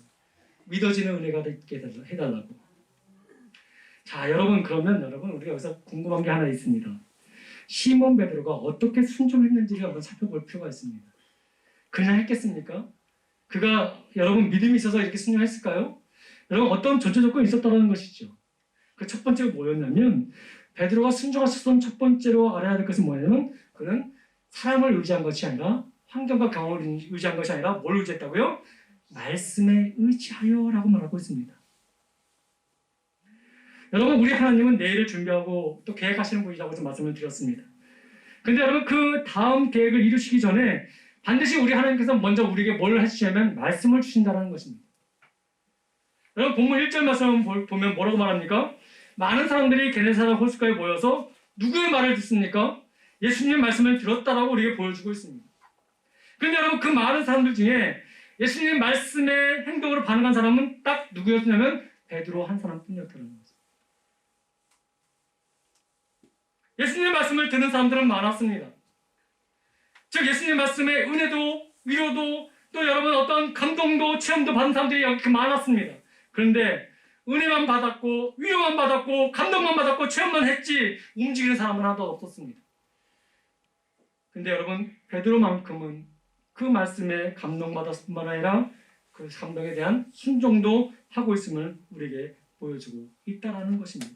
믿어지는 은혜가 있게 해달라고. 자 여러분 그러면 우리가 여기서 궁금한 게 하나 있습니다. 시몬 베드로가 어떻게 순종했는지를 한번 살펴볼 필요가 있습니다. 그냥 했겠습니까? 그가 여러분 믿음이 있어서 이렇게 순종했을까요? 여러분 어떤 전제 조건이 있었다는 것이죠. 그 첫 번째가 뭐였냐면 베드로가 순종하셨던 첫 번째로 알아야 될 것은 뭐냐면 그는 사람을 의지한 것이 아니라 환경과 경험을 의지한 것이 아니라 뭘 의지했다고요? 말씀에 의지하여라고 말하고 있습니다. 여러분 우리 하나님은 내일을 준비하고 또 계획하시는 분이라고 좀 말씀을 드렸습니다. 근데 여러분 그 다음 계획을 이루시기 전에 반드시 우리 하나님께서 먼저 우리에게 뭘 해주시냐면 말씀을 주신다는 것입니다. 여러분 본문 1절 말씀을 보면 뭐라고 말합니까? 많은 사람들이 게네사렛 호숫가에 모여서 누구의 말을 듣습니까? 예수님의 말씀을 들었다라고 우리에게 보여주고 있습니다. 그런데 여러분 그 많은 사람들 중에 예수님 말씀의 행동으로 반응한 사람은 딱 누구였냐면 베드로 한 사람뿐이었다는 거죠. 예수님의 말씀을 듣는 사람들은 많았습니다. 즉 예수님 말씀에 은혜도 위로도 또 여러분 어떤 감동도 체험도 받은 사람들이 이렇게 많았습니다. 그런데 은혜만 받았고 위로만 받았고 감동만 받았고 체험만 했지 움직이는 사람은 하나도 없었습니다. 근데 여러분 베드로만큼은 그 말씀에 감동받았을 뿐만 아니라 그 감동에 대한 순종도 하고 있음을 우리에게 보여주고 있다는 것입니다.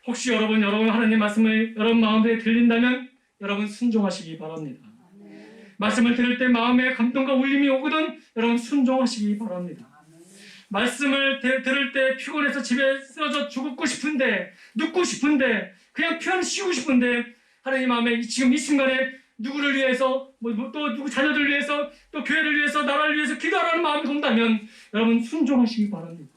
혹시 여러분 하나님 말씀을 여러분 마음에 들린다면 여러분 순종하시기 바랍니다. 말씀을 들을 때 마음에 감동과 울림이 오거든 여러분 순종하시기 바랍니다. 말씀을 들을 때 피곤해서 집에 쓰러져 죽고 싶은데 눕고 싶은데 그냥 편히 쉬고 싶은데 하나님 마음에 지금 이 순간에 누구를 위해서 또 누구 자녀들 위해서 또 교회를 위해서 나라를 위해서 기도하라는 마음이 든다면 여러분 순종하시기 바랍니다.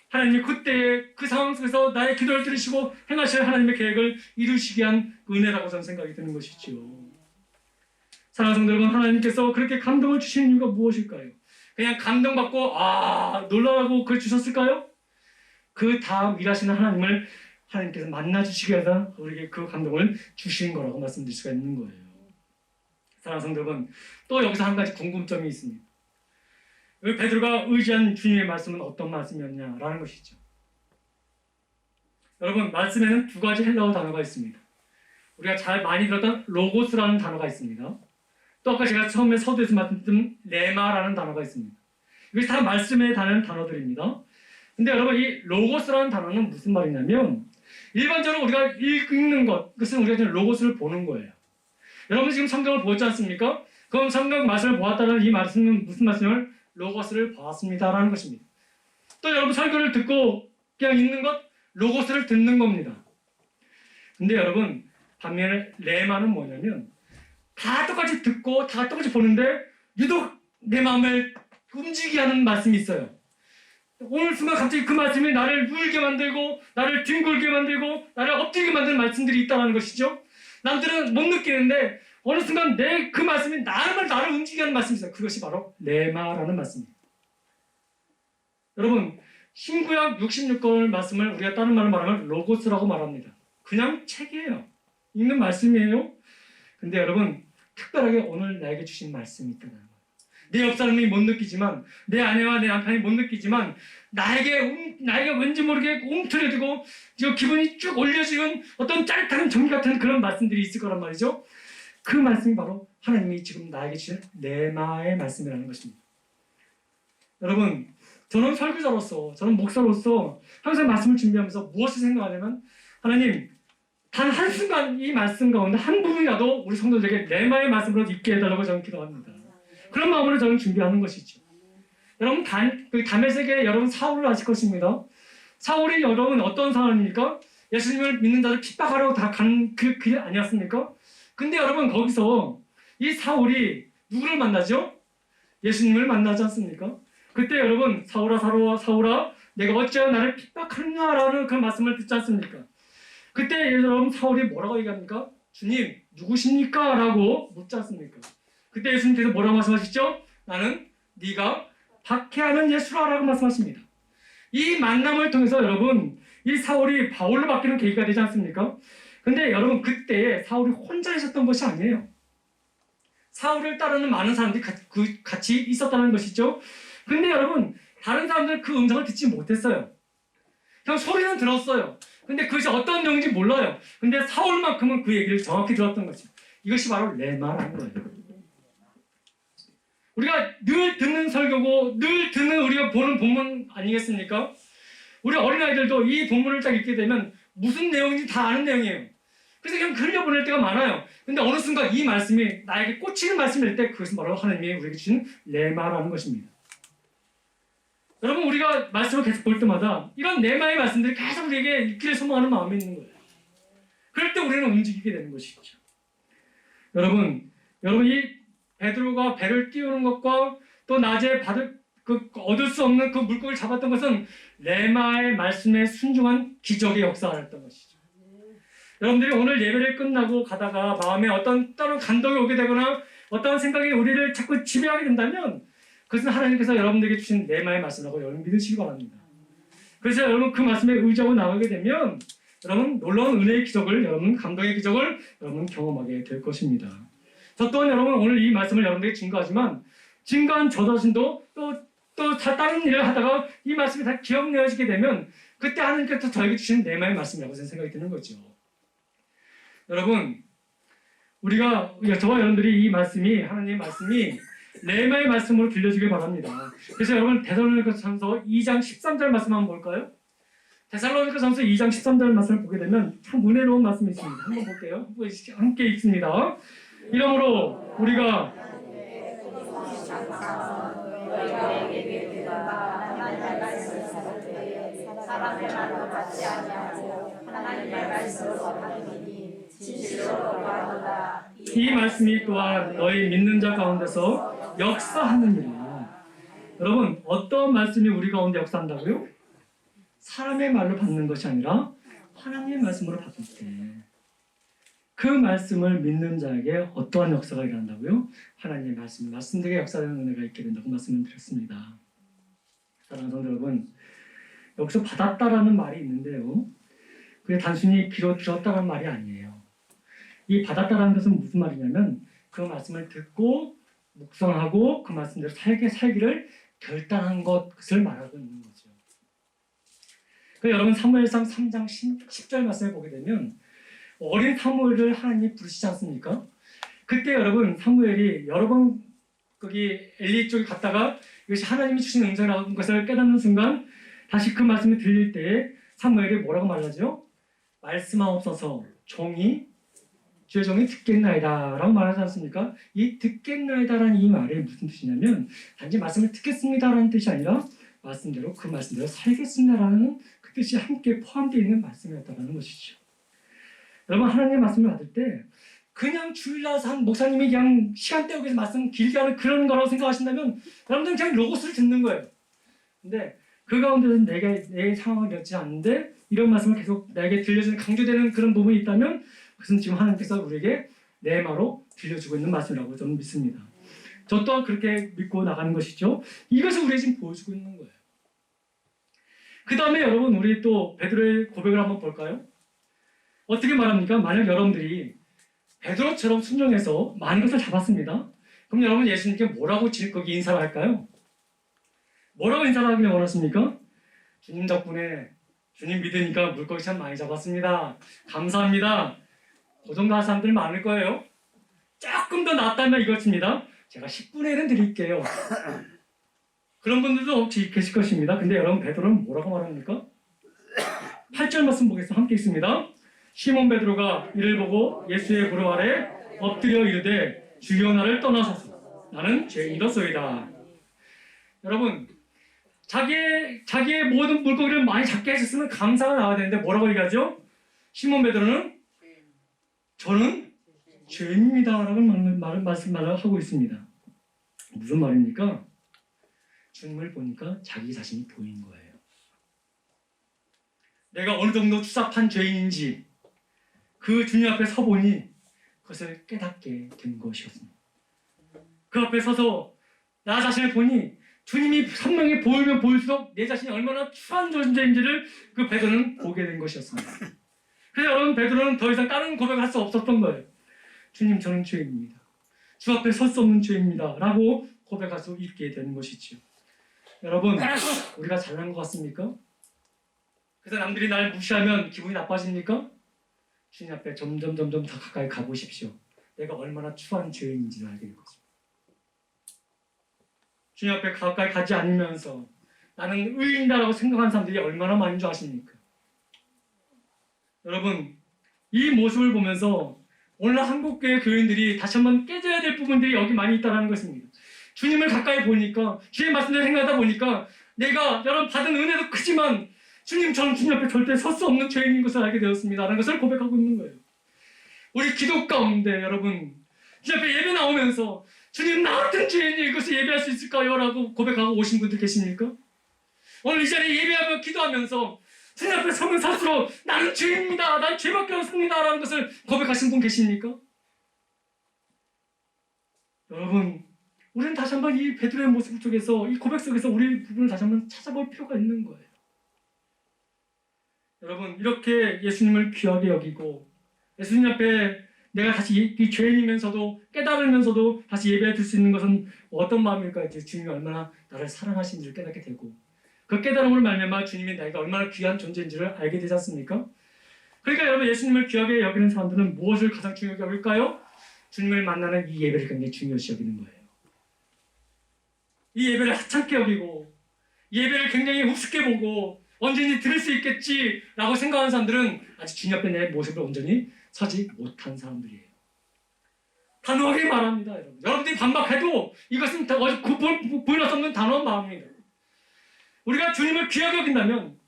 하나님이 그때 그 상황 속에서 나의 기도를 들으시고 행하실 하나님의 계획을 이루시기 위한 은혜라고 저는 생각이 드는 것이죠. 사랑하는 성도 여러분, 하나님께서 그렇게 감동을 주시는 이유가 무엇일까요? 그냥 감동받고 놀라라고 그걸 주셨을까요? 그 다음 일하시는 하나님을 하나님께서 만나주시기 위해서 우리에게 그 감동을 주신 거라고 말씀드릴 수가 있는 거예요. 사랑하는 성도 여러분, 또 여기서 한 가지 궁금점이 있습니다. 베드로가 의지한 주님의 말씀은 어떤 말씀이었냐라는 것이죠. 여러분 말씀에는 두 가지 헬라어 단어가 있습니다. 우리가 잘 많이 들었던 로고스라는 단어가 있습니다. 또 아까 제가 처음에 서두에서 말씀드린 레마라는 단어가 있습니다. 이것이 다 말씀에 다른 단어들입니다. 근데 여러분 이 로고스라는 단어는 무슨 말이냐면 일반적으로 우리가 읽는 것, 그것은 우리가 지금 로고스를 보는 거예요. 여러분 지금 성경을 보지 않습니까? 그럼 성경 말씀을 보았다는 이 말씀은 무슨 말씀을? 로고스를 보았습니다라는 것입니다. 또 여러분 설교를 듣고 그냥 읽는 것, 로고스를 듣는 겁니다. 근데 여러분 반면에 레마는 뭐냐면 다 똑같이 듣고 다 똑같이 보는데 유독 내 마음을 움직이게 하는 말씀이 있어요. 오늘 순간 갑자기 그 말씀이 나를 울게 만들고 나를 뒹굴게 만들고 나를 엎드리게 만드는 말씀들이 있다는 것이죠. 남들은 못 느끼는데 어느 순간 내 그 말씀이 나를 움직이게 하는 말씀이 있어요. 그것이 바로 레마라는 말씀입니다. 여러분 신구약 66권 말씀을 우리가 다른 말로 말하면 로고스라고 말합니다. 그냥 책이에요. 읽는 말씀이에요. 근데 여러분 특별하게 오늘 나에게 주신 말씀이 있다는 거예요. 내 옆사람이 못 느끼지만 내 아내와 내 남편이 못 느끼지만 나에게 왠지 모르게 움츠려지고 지금 기분이 쭉 올려지는 어떤 짜릿한 정리 같은 그런 말씀들이 있을 거란 말이죠. 그 말씀이 바로 하나님이 지금 나에게 주신 레마의 말씀이라는 것입니다. 여러분 저는 설교자로서 저는 목사로서 항상 말씀을 준비하면서 무엇을 생각하냐면 하나님 단 한순간 이 말씀 가운데 한 부분이라도 우리 성도들에게 레마의 말씀으로 있게 해달라고 저는 기도합니다. 그런 마음으로 저는 준비하는 것이죠. 여러분 다메섹에 여러분 사울을 아실 것입니다. 사울이 여러분 어떤 사람입니까? 예수님을 믿는 자를 핍박하려고 다 간 그 길 아니었습니까? 근데 여러분 거기서 이 사울이 누구를 만나죠? 예수님을 만나지 않습니까? 그때 여러분 사울아 내가 어찌하여 나를 핍박하느냐라는 그 말씀을 듣지 않습니까? 그때 여러분 사울이 뭐라고 얘기합니까? 주님 누구십니까? 라고 묻지 않습니까? 그때 예수님께서 뭐라고 말씀하시죠? 나는 네가 박해하는 예수라 라고 말씀하십니다. 이 만남을 통해서 여러분 이 사울이 바울로 바뀌는 계기가 되지 않습니까? 근데 여러분 그때 사울이 혼자 있었던 것이 아니에요. 사울을 따르는 많은 사람들이 같이 있었다는 것이죠. 근데 여러분 다른 사람들은 그 음성을 듣지 못했어요. 그냥 소리는 들었어요. 근데 그것이 어떤 내용인지 몰라요. 근데 사울만큼은 그 얘기를 정확히 들었던 거죠. 이것이 바로 레마라는 거예요. 우리가 늘 듣는 설교고 늘 듣는 우리가 보는 본문 아니겠습니까? 우리 어린아이들도 이 본문을 딱 읽게 되면 무슨 내용인지 다 아는 내용이에요. 그래서 그냥 흘려보낼 때가 많아요. 근데 어느 순간 이 말씀이 나에게 꽂히는 말씀일 때 그것은 바로 하나님이 우리에게 주신 레마라는 것입니다. 여러분 우리가 말씀을 계속 볼 때마다 이런 레마의 말씀들이 계속 우리에게 있기를 소망하는 마음이 있는 거예요. 그럴 때 우리는 움직이게 되는 것이죠. 여러분 이 베드로가 배를 띄우는 것과 또 낮에 얻을 수 없는 그 물고기를 잡았던 것은 레마의 말씀에 순종한 기적의 역사가 였던 것이죠. 여러분들이 오늘 예배를 끝나고 가다가 마음에 어떤 다른 감동이 오게 되거나 어떤 생각이 우리를 자꾸 지배하게 된다면 그것은 하나님께서 여러분들에게 주신 레마의 말씀이라고 여러분 믿으시기 바랍니다. 그래서 여러분 그 말씀에 의지하고 나가게 되면 여러분 놀라운 은혜의 기적을 여러분 감동의 기적을 여러분 경험하게 될 것입니다. 저 또한 여러분 오늘 이 말씀을 여러분들에게 증거하지만 증거한 저 자신도 또 다른 일을 하다가 이 말씀이 다 기억되어지게 되면 그때 하나님께서 저에게 주신 레마의 말씀이라고 생각이 드는 거죠. 여러분 저와 여러분들이 이 말씀이 하나님의 말씀이 레마의 말씀으로 들려주길 바랍니다. 그래서 여러분 데살로니가전서 2장 13절 말씀 한번 볼까요? 데살로니가전서 2장 13절 말씀을 보게 되면 참 은혜로운 말씀이 있습니다. 한번 볼게요. 함께 읽습니다. 이러므로 우리가 사람의 말로 받지 아니하고 하나님의 말씀으로 받으니 진실로 구하노라. 이 말씀이 또한 너희 믿는 자 가운데서 역사하느니라. 여러분 어떤 말씀이 우리 가운데 역사한다고요? 사람의 말로 받는 것이 아니라 하나님의 말씀으로 받을 때 그 말씀을 믿는 자에게 어떠한 역사가 일어난다고요? 하나님의 말씀들에게 역사되는 은혜가 있게 된다고 말씀을 드렸습니다. 사랑하는 성도 여러분, 여기서 받았다라는 말이 있는데요. 그게 단순히 귀로 들었다는 말이 아니에요. 이 받았다라는 것은 무슨 말이냐면 그 말씀을 듣고 묵상하고 그 말씀대로 살기를 결단한 것을 말하고 있는 거죠. 여러분 사무엘상 3장 10절 말씀을 보게 되면 어린 사무엘을 하나님이 부르시지 않습니까? 그때 여러분 사무엘이 여러 번 거기 엘리 쪽에 갔다가 이것이 하나님이 주신 음성이라는 것을 깨닫는 순간 다시 그 말씀이 들릴 때에 사무엘이 뭐라고 말하죠? 말씀하옵소서 주의 종이 듣겠나이다 라고 말하지 않습니까? 이 듣겠나이다라는 이 말이 무슨 뜻이냐면 단지 말씀을 듣겠습니다라는 뜻이 아니라 그 말씀대로 살겠습니다라는 그 뜻이 함께 포함되어 있는 말씀이었다는 것이죠. 여러분, 하나님의 말씀을 받을 때 그냥 주일날 한 목사님이 그냥 시간 때우기 위해서 말씀 길게 하는 그런 거라고 생각하신다면 여러분들은 그냥 로고스를 듣는 거예요. 근데 그 가운데서 내 상황을 엮지 않는데 이런 말씀을 계속 나에게 들려주는 강조되는 그런 부분이 있다면 그것은 지금 하나님께서 우리에게 내 말로 들려주고 있는 말씀이라고 저는 믿습니다. 저 또한 그렇게 믿고 나가는 것이죠. 이것을 우리에게 지금 보여주고 있는 거예요. 그 다음에 여러분, 우리 또 베드로의 고백을 한번 볼까요? 어떻게 말합니까? 만약 여러분들이 베드로처럼 순종해서 많은 것을 잡았습니다. 그럼 여러분 예수님께 뭐라고 거기 인사를 할까요? 뭐라고 인사를 하기를 원하십니까? 주님 덕분에 주님 믿으니까 물고기 참 많이 잡았습니다. 감사합니다. 그 정도 하는 사람들 많을 거예요. 조금 더 낫다면 이것입니다. 제가 10분의 1은 드릴게요. 그런 분들도 혹시 계실 것입니다. 근데 여러분 베드로는 뭐라고 말합니까? 8절 말씀 보겠습니다. 함께 있습니다. 시몬 베드로가 이를 보고 예수의 무릎 아래 엎드려 이르되 주여 나를 떠나소서 나는 죄인이로소이다. 여러분, 자기의 모든 물고기를 많이 잡게 해줬으면 감사가 나와야 되는데 뭐라고 얘기하죠? 시몬 베드로는 저는 죄인입니다 라는 말을 하고 있습니다. 무슨 말입니까? 주님을 보니까 자기 자신이 보인 거예요. 내가 어느 정도 추잡한 죄인인지 그 주님 앞에 서보니 그것을 깨닫게 된 것이었습니다. 그 앞에 서서 나 자신을 보니 주님이 선명히 보이면 보일수록 내 자신이 얼마나 추한 존재인지를 그 베드로는 보게 된 것이었습니다. 그래서 여러분, 베드로는 더 이상 다른 고백을 할 수 없었던 거예요. 주님, 저는 죄인입니다. 주 앞에 설 수 없는 죄인입니다 라고 고백할 수 있게 되는 것이죠. 여러분, 우리가 잘난 것 같습니까? 그래서 남들이 날 무시하면 기분이 나빠집니까? 주님 앞에 점점 더 가까이 가보십시오. 내가 얼마나 추한 죄인인지를 알게 될 것입니다. 주님 앞에 가까이 가지 않으면서 나는 의인이라고 생각하는 사람들이 얼마나 많은 줄 아십니까? 여러분, 이 모습을 보면서 오늘 한국교회 교인들이 다시 한번 깨져야 될 부분들이 여기 많이 있다는 것입니다. 주님을 가까이 보니까, 주의 말씀을 생각하다 보니까 내가 여러분 받은 은혜도 크지만 주님, 저는 주님 앞에 절대 설 수 없는 죄인인 것을 알게 되었습니다 라는 것을 고백하고 있는 거예요. 우리 기도 가운데 여러분, 주님 앞에 예배 나오면서 주님, 나 같은 죄인이 이것을 예배할 수 있을까요? 라고 고백하고 오신 분들 계십니까? 오늘 이 자리에 예배하며 기도하면서 주님 앞에 서면 살수록 나는 죄인입니다, 난 죄밖에 없습니다 라는 것을 고백하신 분 계십니까? 여러분, 우리는 다시 한번 이 베드로의 모습 속에서, 이 고백 속에서 우리 부분을 다시 한번 찾아볼 필요가 있는 거예요. 여러분, 이렇게 예수님을 귀하게 여기고 예수님 앞에 내가 다시 이 죄인이면서도 깨달으면서도 다시 예배해 줄 수 있는 것은 어떤 마음일까요? 주님이 얼마나 나를 사랑하시는지를 깨닫게 되고 그 깨달음으로 말미암아 주님이 내가 얼마나 귀한 존재인지를 알게 되지 않습니까? 그러니까 여러분, 예수님을 귀하게 여기는 사람들은 무엇을 가장 중요하게 여길까요? 주님을 만나는 이 예배를 굉장히 중요시 여기는 거예요. 이 예배를 하찮게 여기고 예배를 굉장히 우습게 보고 언제든지 들을 수 있겠지라고 생각하는 사람들은 아직 주님 앞에 내 모습을 온전히 서지 못한 사람들이에요. 단호하게 말합니다, 여러분. 여러분들이 반박해도 이것은 보일 수 없는 단호한 마음입니다. 우리가 주님을 귀하게 여긴다면,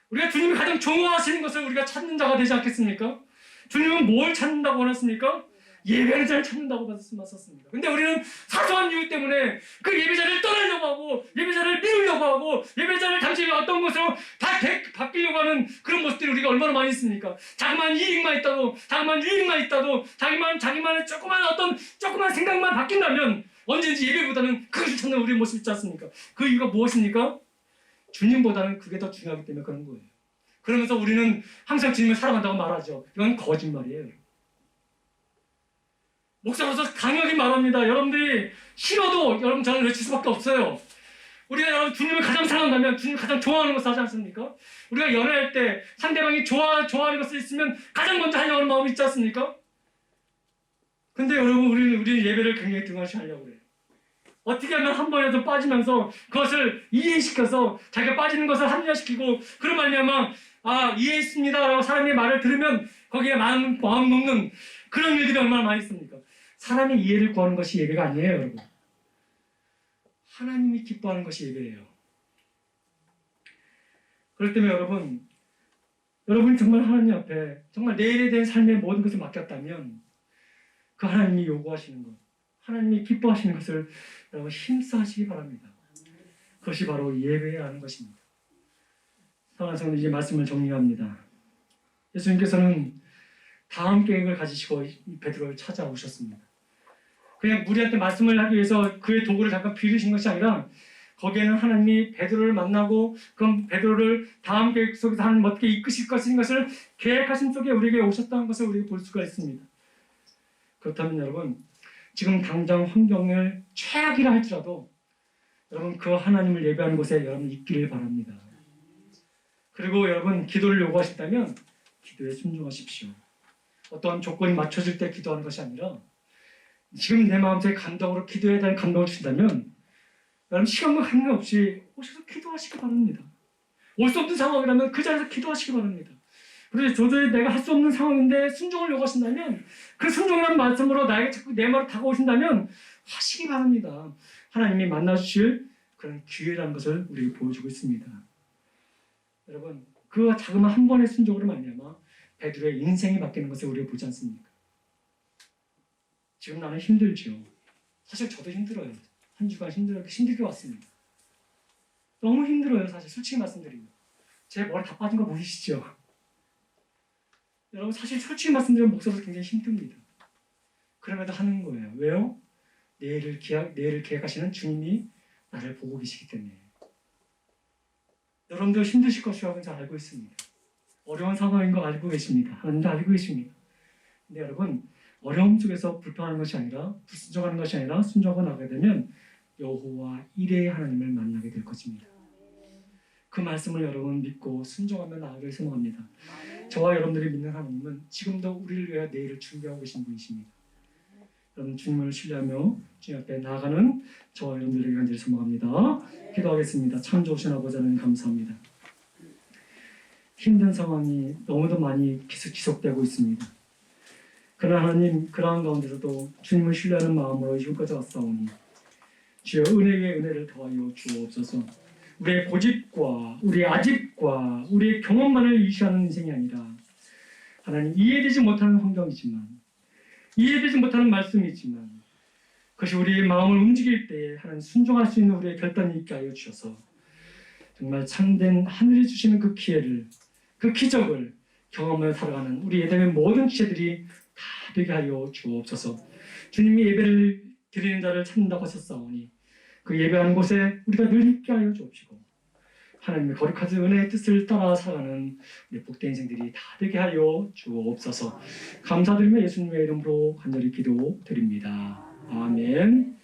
우리가 주님이 가장 좋아하시는 것을 우리가 찾는 자가 되지 않겠습니까? 주님은 뭘 찾는다고 원했습니까? 예배하는 자를 찾는다고 말씀하셨습니다. 근데 우리는 사소한 이유 때문에 그 예배자를 떠나려고 하고 예배자를 미루려고 하고 예배자를 당신이 어떤 것으로 다 바뀌려고 하는 그런 모습들이 우리가 얼마나 많이 있습니까? 자기만 이익만 있다도, 자기만 유익만 있다도, 자기만의 조그만 생각만 바뀐다면 언제든지 예배보다는 그것을 찾는 우리의 모습 있지 않습니까? 그 이유가 무엇입니까? 주님보다는 그게 더 중요하기 때문에 그런 거예요. 그러면서 우리는 항상 주님을 사랑한다고 말하죠. 이건 거짓말이에요. 목사로서 강하게 말합니다. 여러분들이 싫어도 여러분 저는 외칠 수밖에 없어요. 우리가 여러분 주님을 가장 사랑한다면 주님을 가장 좋아하는 것을 하지 않습니까? 우리가 연애할 때 상대방이 좋아하는 것을 있으면 가장 먼저 하려고 하는 마음이 있지 않습니까? 근데 여러분, 우리는 예배를 굉장히 등한시 하려고 그래요. 어떻게 하면 한 번에도 빠지면서 그것을 이해시켜서 자기가 빠지는 것을 합리화시키고 그런 말미암아 이해했습니다 라고 사람의 말을 들으면 거기에 마음 놓는 그런 일들이 얼마나 많이 있습니까? 사람의 이해를 구하는 것이 예배가 아니에요, 여러분. 하나님이 기뻐하는 것이 예배예요. 그렇기 때문에 여러분이 정말 하나님 앞에 정말 내일에 대한 삶의 모든 것을 맡겼다면 그 하나님이 요구하시는 것, 하나님이 기뻐하시는 것을 여러분 힘써 하시기 바랍니다. 그것이 바로 예배해야 하는 것입니다. 사랑하는 성도, 이제 말씀을 정리합니다. 예수님께서는 다음 계획을 가지시고 베드로를 찾아오셨습니다. 그냥 무리한테 말씀을 하기 위해서 그의 도구를 잠깐 빌리신 것이 아니라 거기에는 하나님이 베드로를 만나고 그럼 베드로를 다음 계획 속에서 하나님 어떻게 이끄실 것을 계획하신 속에 우리에게 오셨다는 것을 우리가 볼 수가 있습니다. 그렇다면 여러분, 지금 당장 환경을 최악이라 할지라도 여러분 그 하나님을 예배하는 곳에 여러분 있기를 바랍니다. 그리고 여러분 기도를 요구하신다면 기도에 순종하십시오. 어떤 조건이 맞춰질 때 기도하는 것이 아니라 지금 내 마음속에 감동으로 기도해야 될 감동을 주신다면 여러분 시간과 관계 없이 오셔서 기도하시기 바랍니다. 올 수 없는 상황이라면 그 자리에서 기도하시기 바랍니다. 그래서 도저히 내가 할 수 없는 상황인데 순종을 요구하신다면 그 순종이라는 말씀으로 나에게 자꾸 내 말로 다가오신다면 하시기 바랍니다. 하나님이 만나주실 그런 기회라는 것을 우리에게 보여주고 있습니다. 여러분 그 자그마한 한 번의 순종으로 말미암아 베드로의 인생이 바뀌는 것을 우리가 보지 않습니까? 지금 나는 힘들죠. 사실 저도 힘들어요. 한 주간 힘들게 왔습니다. 너무 힘들어요. 사실 솔직히 말씀드리면 제 머리 다 빠진 거 보이시죠? 여러분 사실 솔직히 말씀드리면 목소리가 굉장히 힘듭니다. 그럼에도 하는 거예요. 왜요? 내일을 계획하시는 주님이 나를 보고 계시기 때문에. 여러분도 힘드실 것이라고 잘 알고 있습니다. 어려운 상황인 거 알고 계십니다. 하나님도 알고 계십니다. 근데 여러분 어려움 속에서 불평하는 것이 아니라 불순종하는 것이 아니라 순종하고 나가게 되면 여호와 이레의 하나님을 만나게 될 것입니다. 그 말씀을 여러분 믿고 순종하며 나아가길 소망합니다. 저와 여러분들이 믿는 하나님은 지금도 우리를 위해 내일을 준비하고 계신 분이십니다. 여러분 주님을 신뢰하며 주님 앞에 나아가는 저와 여러분들에게 간절히 소망합니다. 기도하겠습니다. 참 좋으신 아버지 하나님 감사합니다. 힘든 상황이 너무도 많이 지속되고 있습니다. 그러나 하나님 그러한 가운데서도 주님을 신뢰하는 마음으로 지금까지 왔사오니 주여 은혜 위에 은혜를 더하여 주옵소서. 우리의 고집과 우리의 아집과 우리의 경험만을 의시하는 인생이 아니라 하나님 이해되지 못하는 환경이지만 이해되지 못하는 말씀이지만 그것이 우리의 마음을 움직일 때 하나님 순종할 수 있는 우리의 결단이 있게 하여 주셔서 정말 참된 하늘이 주시는 그 기회를 그 기적을 경험하며 살아가는 우리 예배의 모든 지체들이 다 되게 하여 주옵소서. 주님이 예배를 드리는 자를 찾는다고 하셨사오니 그 예배하는 곳에 우리가 늘 있게 하여 주옵시고 하나님의 거룩하신 은혜의 뜻을 따라 살아가는 우리 복된 인생들이 다 되게 하여 주옵소서. 감사드리며 예수님의 이름으로 간절히 기도드립니다. 아멘.